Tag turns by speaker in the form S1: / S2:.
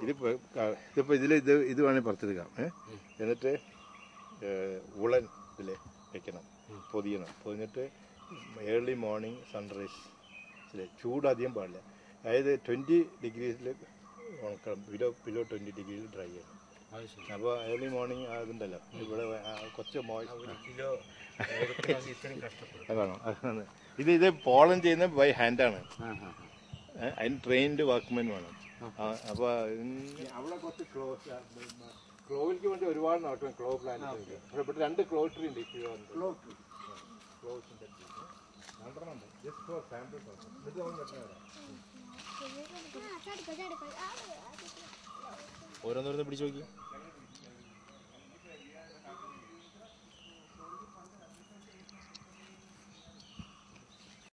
S1: ഇതിപ്പോൾ ഇത് വേണമെങ്കിൽ പുറത്തെടുക്കാം. എന്നിട്ട് ഉളൻ ഇതിൽ വെക്കണം, പൊതിഞ്ഞിട്ട് ഏർലി മോർണിംഗ് സൺറൈസ് ചൂട് അധികം പാടില്ല. അതായത് 20 ഡിഗ്രീസിൽ ഉണക്കണം, ബിലോ 20 ഡിഗ്രിയിൽ ഡ്രൈ ചെയ്യണം. അപ്പോൾ ഏർലി മോർണിംഗ് അതുണ്ടല്ലോ ഇവിടെ കുറച്ച് അതാണോ? ഇത് പോളൻ ചെയ്യുന്ന ബൈ ഹാൻഡാണ്. അതിന് ട്രെയിൻഡ് വർക്ക്മെൻ വേണം. അപ്പോൾ അവിടെ കുറച്ച് ക്ലോവിലേക്ക് വേണ്ടി ഒരുപാട് നോട്ടം ക്ലോ പ്ലാന്റ് ഉണ്ട്. ഇവിടെ 2 ക്ലോ ട്രീ ഉണ്ട്.
S2: ഓരോന്നോരോന്ന് പിടിച്ചു നോക്കി.